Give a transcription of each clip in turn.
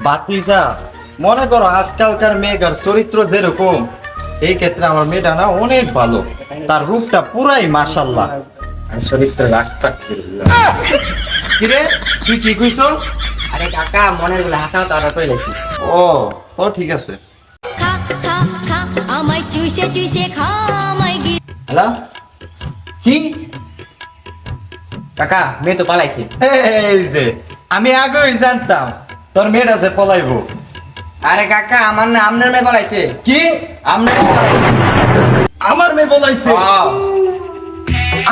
বাতিজা, মনে করো আজকালকার মেয়েটার চরিত্র যেরকম, এই ক্ষেত্রে আমার মেয়েটা না অনেক ভালো। তার রূপটা পুরাই মাশাল্লাহ, আর চরিত্র রাস্তা। কিরে তুই কি কইছস? আরে কাকা মনের গুলো হাসাও তারা কইলেছি। ও তো ঠিক আছে। খা খা খা আমায় চুষে চুষে খা আমায় গি হ্যালো কি? কাকা মেয়ে তো পালাইছে। এই যে আমি আগেই জানতাম তোর মেয়েটা যে পলাইবো। আরে কাকা আমার না আপনার মেয়ে পালাইছে। কি? আপনার মেয়ে পালাইছে। আমার মেয়ে পলাইছে?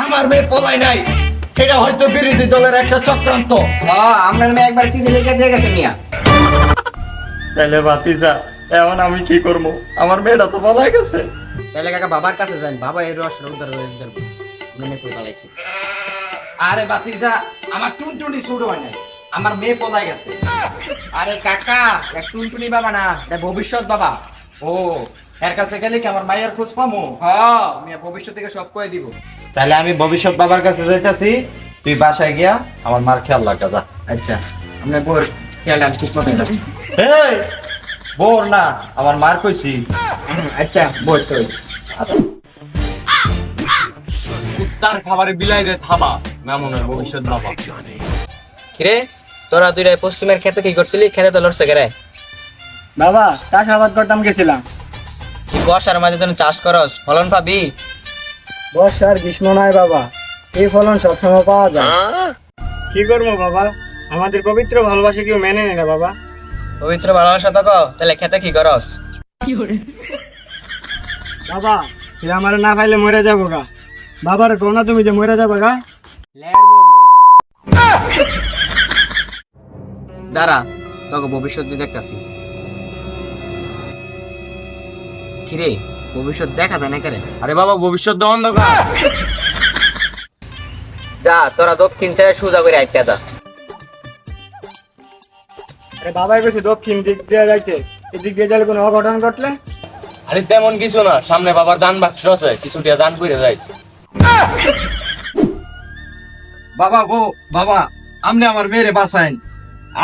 আমার মেয়ে পলাই নাই, এটা হয়তো বিরোধী দলের একটা চক্রান্ত। আপনার মেয়ে একবার চিঠি লিখে দিয়ে গেছে মিয়া। তাহলে বাতিজা, এখন আমি কি করবো? আমার মেয়েটা তো পলাই গেছে। তাহলে কাকা বাবার কাছে যান, বাবা এই রস উদ্ধার করে দেবে। মেয়ে কই পালাইছে? আরে বাতিজা, আমার টুনটুনি শুরু হয় নাই, আমার মেয়ে পলাই গেছে। আরে কাকা এক টুনটুনি বাবা না, এটা ভবিষ্যৎ বাবা। ও, এর কাছে গেলে কি আমার মায়ের খোঁজ পামো? মিয়া ভবিষ্যৎ থেকে সব কয়ে দিব। তাহলে আমি ভবিষ্যৎ বাবার কাছে যাইতাছি, তুই বাসায় গিয়া আমার মার খেয়াল রাখা যা। আচ্ছা আপনার বোর খেয়াল রাখ ঠিক মতো। এই বোর না, আমার মার কইছি। আচ্ছা বোর তো কুত্তার খাবারে বিলাই দে থাবা, মেমনের ভবিষ্যৎ বাবা। কিরে তোরা দুইটাই পশ্চিমের খেতে কি করছিলি? খেতে তো লড়ছে কেরে? বাবা চাষাবাদ করতাম গেছিলাম। তুই বর্ষার মাঝে যেন চাষ করস, ফলন পাবি। বর্ষা আর গ্রীষ্ম নয় বাবা, এই ফলন সবসময় পাওয়া যায়। কি করবো বাবা, আমাদের পবিত্র ভালোবাসা কেউ মেনে নেয় না বাবা। পবিত্র ভালোবাসা তো তাহলে খেতে কি করস? বাবা এরা আমার না পাইলে মরে যাবো গা। বাবার কো না তুমি যে মরে যাবো গা। দাঁড়া তোকে ভবিষ্যৎ দিয়ে দেখতেছি। কিরে ভবিষ্যৎ দেখা যায় না কেরে? আরে বাবা ভবিষ্যৎ তো অন্ধকার। যা তোরা দক্ষিণ চায় সোজা করে আইটা যা। আরে বাবাই কইছে দক্ষিণ দিক দিয়ে যাইতে, এদিক দিয়ে গেলে কোনো অঘটন ঘটলে। আরে তেমন কিছু না, সামনে বাবার দান বাক্স আছে, কিছু দিয়া দান করে যাইছে। বাবা গো বাবা, আপনি আমার মেয়েরে বাঁচাইন।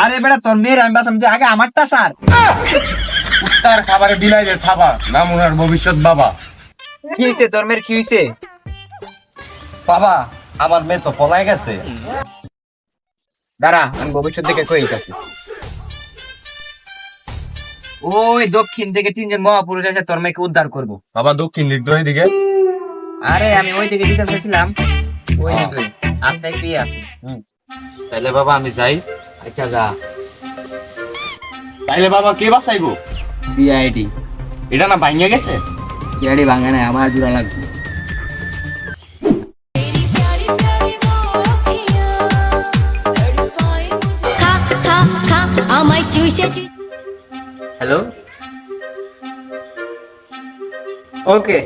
আরে বেটা তোর মেয়ের আমি বাসাম যে আগে আমারটা স্যার। কুত্তার খাবারে বিলাই দে থাবা, মেমনের ভবিষ্যৎ বাবা। কি হইছে তোর মেয়ের কি হইছে? বাবা আমার মেয়ে তো পলাই গেছে। দাঁড়া আমি ভবিষ্যৎ থেকে কই গেছি। ওই দক্ষিণ থেকে তিনজন মহাপুরুষ আছে তোর মেয়েকে উদ্ধার করবো। বাবা দক্ষিণ দিক তো এইদিকে। আরে আমি ওই দিকে দিতে চাইছিলাম, ওই দিকে আপনি পেয়ে আছে। তাহলে বাবা আমি যাই। আচ্ছা যা। তাইলে বাবা কে বাঁচাইবো? সিআইডি এটা না ভাঙিয়া গেছে। সিআইডি ভাঙে না, আমার জোড়া লাগবে। খা খা খা আমায় চুষে চুষে হ্যালো ওকে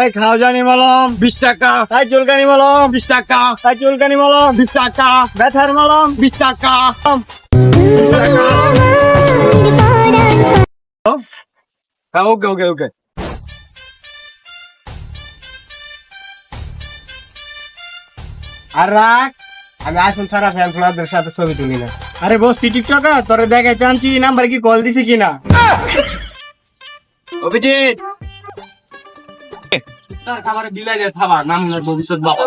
এই খাও জানি মলম 20 টাকা, এই চুলকানি মলম 20 টাকা, এই চুলকানি মলম 20 টাকা, ব্যথার মলম 20 টাকা। হ্যাঁ ওকে ওকে ওকে। আর রাখ, আমি আইফোন ছাড়া ফ্যান ফলোয়ারদের সাথে ছবি তুলি না। আরে বস তুই টিকটকার, তোরে দেখাই চাচ্ছি নাম্বার কি কল দিছি কিনা। অভিজিৎ কুত্তার খাবারে বিলাই দে থাবা, মেমনের ভবিষ্যৎ বাবা।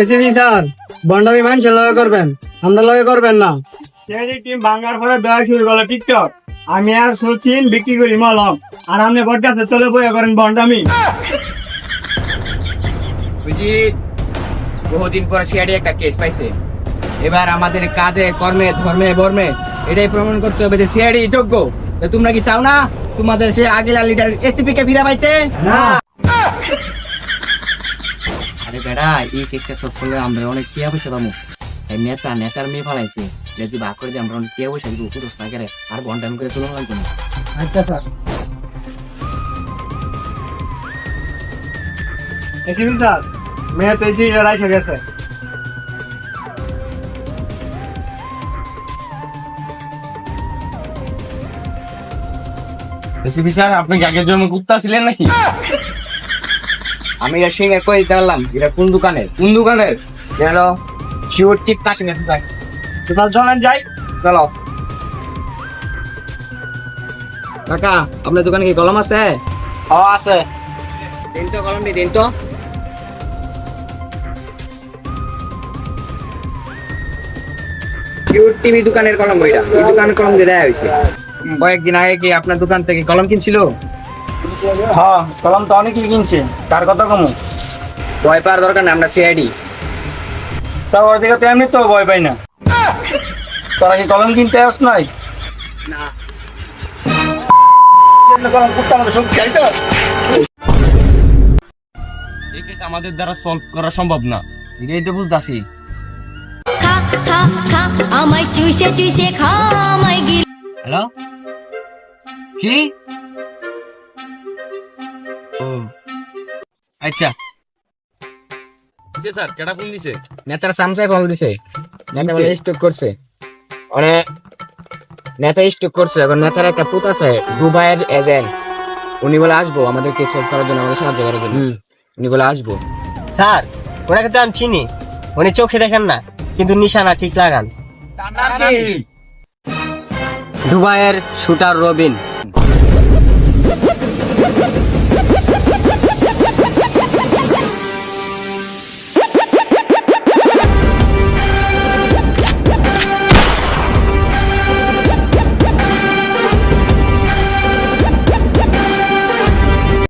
এসিবি স্যার, বন্ডামি মানুষের লগে করবেন, আমরা লগে করবেন না। টিম ভাঙার পরে দেওয়া শুরু করলো টিকটক। আমি আর সচিন বিক্রি করি মলম, আর আপনি বট গাছে তলে বইয়া করেন বন্ডামি। অভিজিৎ বহুদিন পরে সিআইডি একটা কেস পাইছে। এবার আমাদের কাজে কর্মে ধর্মে বর্মে এটাই প্রমাণ করতে হবে যে সিআইডি যোগ্য। তো তোমরা কি চাও না তোমাদের সে আগেলা লিডার এসপি কে ফিরে পাইতে? না আরে বেড়া এই কেসটা সব করলে আমরা অনেক টিয়া পয়সা পাবো। নেতার মেয়ে ফালাইছে, যদি ভাগ করে দিয়ে আমরা অনেক টিয়া পয়সা দিব। বুঝোস না কেরে? আর বন্টামি করে চলে লাগবে না। আচ্ছা স্যার। এসিবি স্যার, মেয়ে তো এসি লড়াই খেয়ে গেছে। এসিপি স্যার আপনি কি আগের জন্মে কুত্তা ছিলেন নাকি? আমি এর সঙ্গে কই দিতে পারলাম এটা কোন দোকানের গেল শিওর টিপ কাছে নেই। তো তার চলেন যাই। চলো কাকা আপনার দোকানে কি কলম আছে? আছে। দিন তো কলম দিন তো। কিউট টিভি দোকানের কলম বইটা, এই দোকানের কলম দিয়ে দেয়া হয়েছে। কয়েকদিন আগে কি আপনার দোকান থেকে কলম কিনছিল? হ্যাঁ, কলম তো অনেকেই কিনছে, তার কথা কমু। ভয় পাওয়ার দরকার নেই, আমরা সিআইডি। তা ওর দিকে তো এমনি তো ভয় পাই না। তোরা কি কলম কিনতে আস নাই? না কলম কুত্তা আমাদের সব চাইছে। এই কেস আমাদের দ্বারা সলভ করা সম্ভব না। এটাই তো বুঝতাছি। খা খা খা আমায় চুষে চুষে খা আমায় গিলে হ্যালো, কি? ও আচ্ছা, জি স্যার, কেডা ফোন দিছে? নেতার সামসাই কল দিছে। নেতা বলে স্টক করছে, মানে নেতা স্টক করছে। এখন নেতার একটা পুত আছে দুবাইয়ের এজেন্ট, উনি বলে আসবো আমাদেরকে সলভ করার জন্য, আমাদের সাহায্য করার জন্য। উনি বলে আসবো। স্যার ওনাকে তো আমি চিনি, উনি চোখে দেখেন না কিন্তু নিশানা ঠিক লাগান। দুবাইয়ের শুটার রবিন।